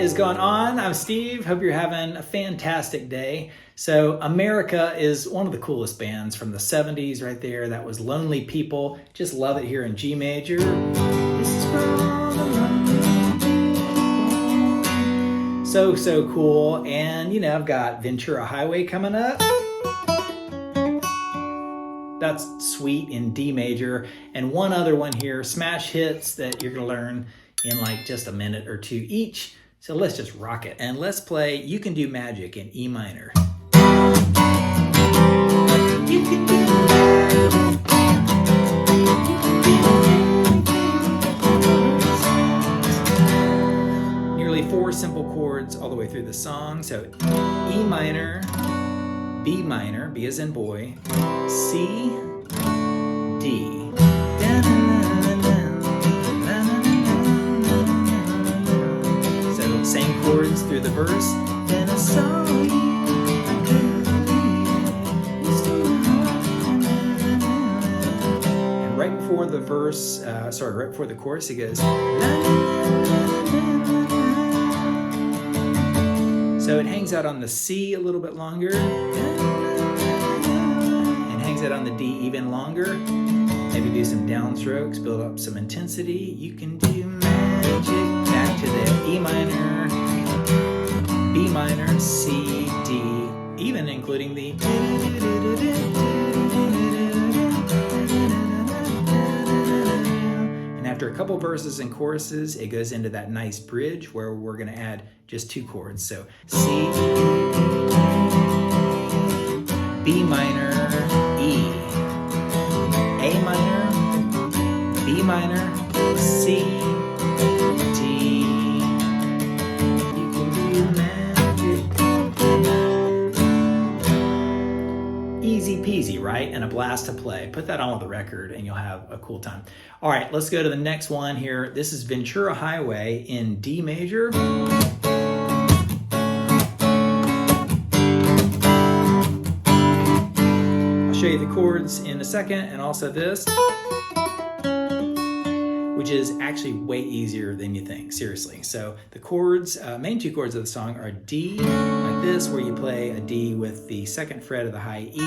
is going on? I'm Steve. Hope you're having a fantastic day. So America is one of the coolest bands from the 70s right there. That was Lonely People. Just love it here in G major. This is for all the lonely people. So cool. And I've got Ventura Highway coming up. That's sweet in D major. And one other one here, smash hits that you're gonna learn in like just a minute or two each. So let's just rock it. And let's play You Can Do Magic in E minor. You can do magic. Nearly 4 simple chords all the way through the song. So E minor, B minor, B as in boy, C, D. So same chords through the verse. Then I saw you. And right before the verse, right before the chorus, it goes. So it hangs out on the C a little bit longer. And hangs out on the D even longer. Maybe do some downstrokes, build up some intensity. You can do magic. Back to the E minor, B minor, C, D, even including the. And after a couple verses and choruses, it goes into that nice bridge where we're going to add just 2 chords. So C, B minor, E, A minor, B minor, C, D. You can do magic. Easy peasy, right? And a blast to play. Put that on with the record and you'll have a cool time. All right, let's go to the next one here. This is Ventura Highway in D major. Show you the chords in a second, and also this, which is actually way easier than you think, seriously. So the chords, main 2 chords of the song are D, like this, where you play a D with the 2nd fret of the high E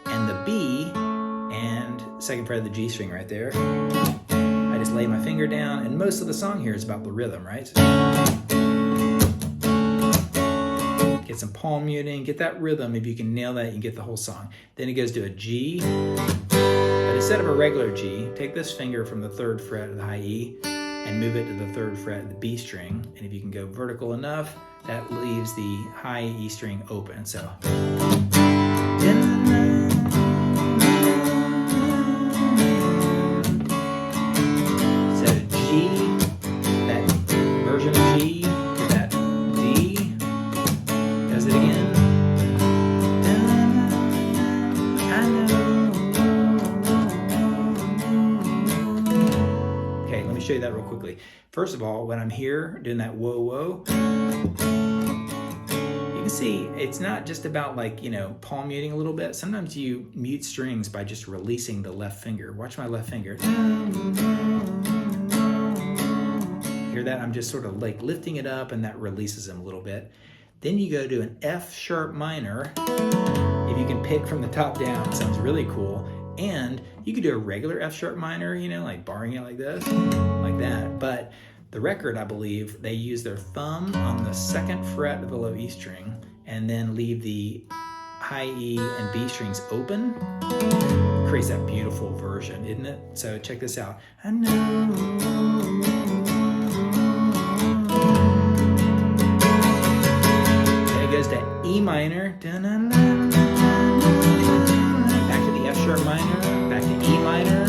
and the B, and 2nd fret of the G string right there. I just lay my finger down, and most of the song here is about the rhythm, right? Get some palm muting, get that rhythm. If you can nail that, you can get the whole song. Then it goes to a G, but instead of a regular G, take this finger from the 3rd fret of the high E and move it to the 3rd fret of the B string. And if you can go vertical enough, that leaves the high E string open. So G, that version of G, it again. Okay, let me show you that real quickly. First of all, when I'm here doing that whoa whoa, you can see it's not just about like, palm muting a little bit. Sometimes you mute strings by just releasing the left finger. Watch my left finger. Hear that? I'm just sort of like lifting it up and that releases them a little bit. Then you go to an F sharp minor. If you can pick from the top down, it sounds really cool. And you could do a regular F sharp minor, like barring it like this, like that. But the record, I believe, they use their thumb on the 2nd fret of the low E string and then leave the high E and B strings open. Creates that beautiful version, isn't it? So check this out. I know. Goes to E minor, back to the F sharp minor, back to E minor,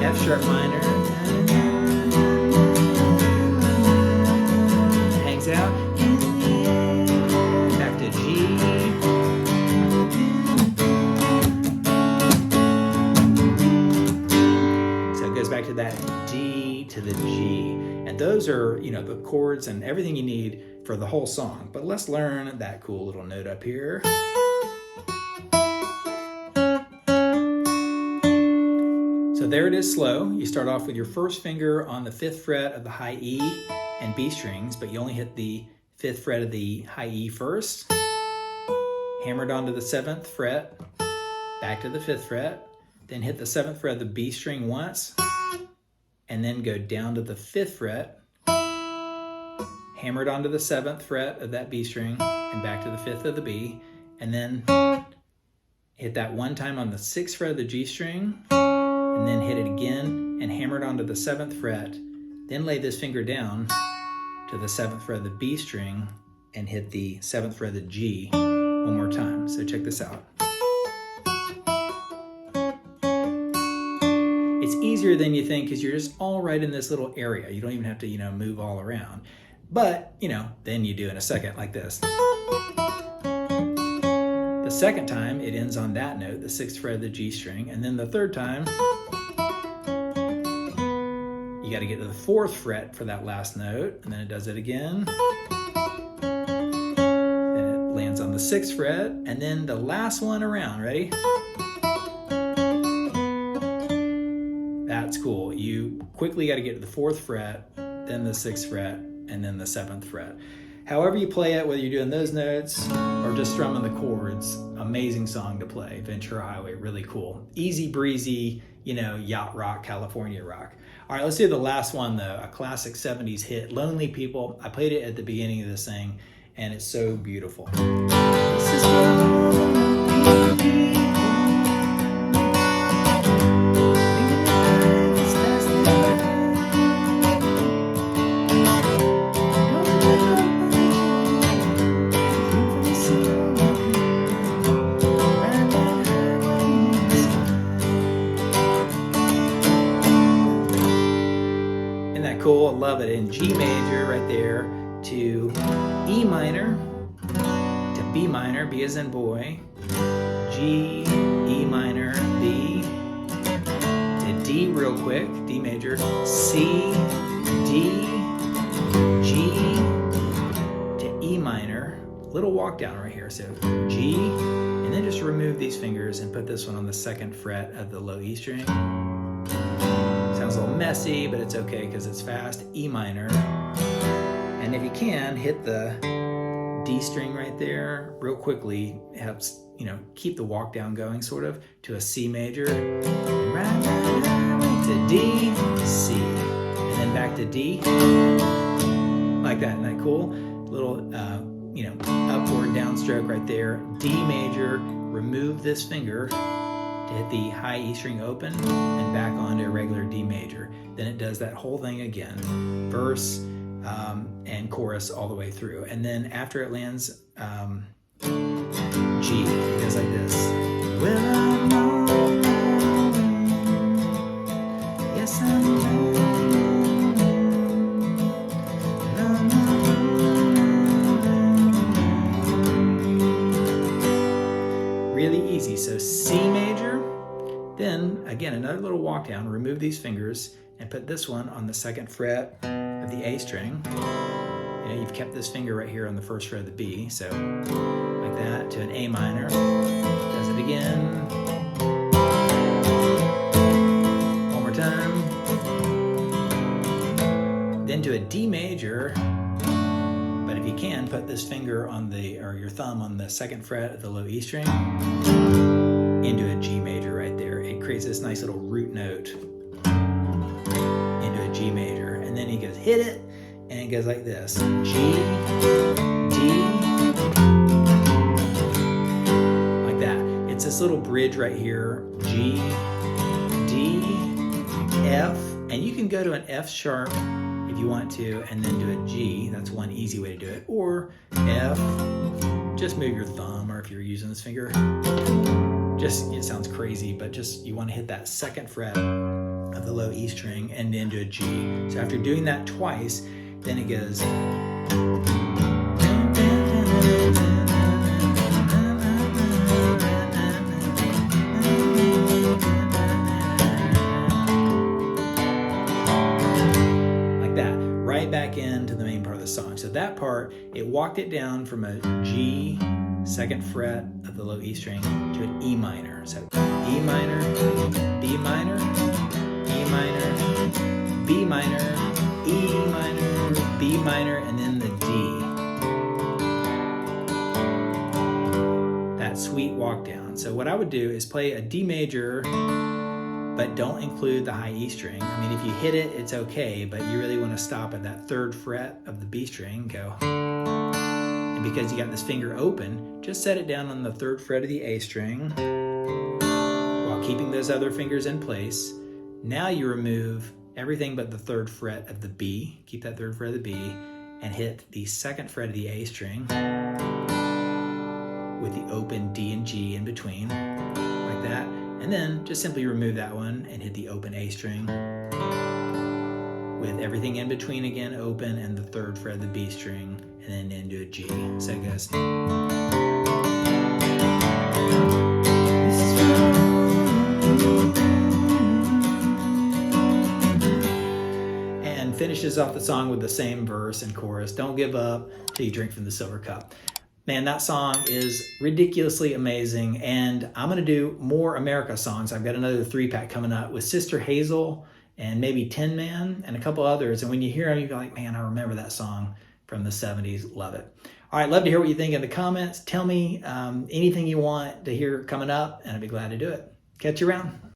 F sharp minor, hangs out, back to G, so it goes back to that D to the G, and those are, the chords and everything you need for the whole song. But let's learn that cool little note up here. So there it is slow. You start off with your first finger on the 5th fret of the high E and B strings, but you only hit the 5th fret of the high E first, hammered onto the 7th fret, back to the 5th fret, then hit the 7th fret of the B string once, and then go down to the 5th fret, hammered onto the 7th fret of that B string, and back to the 5th of the B, and then hit that one time on the 6th fret of the G string, and then hit it again and hammered onto the 7th fret, then lay this finger down to the 7th fret of the B string and hit the 7th fret of the G one more time. So check this out. It's easier than you think because you're just all right in this little area. You don't even have to, move all around. But, then you do in a second like this. The second time, it ends on that note, the 6th fret of the G string, and then the third time, you got to get to the 4th fret for that last note, and then it does it again. Then it lands on the 6th fret, and then the last one around, ready? That's cool. You quickly got to get to the 4th fret, then the 6th fret, and then the 7th fret. However you play it, whether you're doing those notes or just strumming the chords, amazing song to play. Ventura Highway, really cool. Easy breezy, yacht rock, California rock. All right, let's do the last one though, a classic 70s hit, Lonely People. I played it at the beginning of this thing, and it's so beautiful. This is Lonely People. Cool, I love it. In G major right there to E minor to B minor, B as in boy, G, E minor, B, to D real quick, D major, C, D, G, to E minor, little walk down right here, so G, and then just remove these fingers and put this one on the 2nd fret of the low E string. Sounds a little messy, but it's okay because it's fast. E minor. And if you can, hit the D string right there real quickly. It helps, keep the walk down going sort of to a C major. Right to D, C. And then back to D. Like that. Isn't that cool? Little, upward downstroke right there. D major. Remove this finger to hit the high E string open and back onto a regular D major. Then it does that whole thing again, verse and chorus all the way through. And then after it lands G, it goes like this. Well, I'm lonely. Yes, I'm lonely. Really easy. So C major, then again another little walk down, remove these fingers and put this one on the 2nd fret of the A string. You've kept this finger right here on the 1st fret of the B, so like that, to an A minor, does it again, one more time, then to a D major. But if you can, put this finger on your thumb on the 2nd fret of the low E string into a G major right there. It creates this nice little root note into a G major. And then he goes, hit it, and it goes like this. G, D, like that. It's this little bridge right here. G, D, F, and you can go to an F sharp if you want to, and then do a G. That's one easy way to do it. Or F, just move your thumb, or if you're using this finger, it sounds crazy, but just you want to hit that 2nd fret of the low E string and then do a G. So after doing that twice, then it goes. Back into the main part of the song. So that part, it walked it down from a G, 2nd fret of the low E string, to an E minor. So E minor, B minor, E minor, B minor, E minor, B minor, and then the D. down. So what I would do is play a D major, but don't include the high E string. I mean, if you hit it, it's okay, but you really want to stop at that 3rd fret of the B string, go. And because you got this finger open, just set it down on the 3rd fret of the A string while keeping those other fingers in place. Now you remove everything but the 3rd fret of the B, keep that 3rd fret of the B, and hit the 2nd fret of the A string with the open D and G in between, like that. And then just simply remove that one and hit the open A string with everything in between again open and the 3rd fret of the B string, and then into a G. So it goes. And finishes off the song with the same verse and chorus. Don't give up till you drink from the silver cup. Man, that song is ridiculously amazing, and I'm going to do more America songs. I've got another 3-pack coming up with Sister Hazel and maybe Tin Man and a couple others, and when you hear them, you go like, man, I remember that song from the 70s. Love it. All right, love to hear what you think in the comments. Tell me anything you want to hear coming up, and I'd be glad to do it. Catch you around.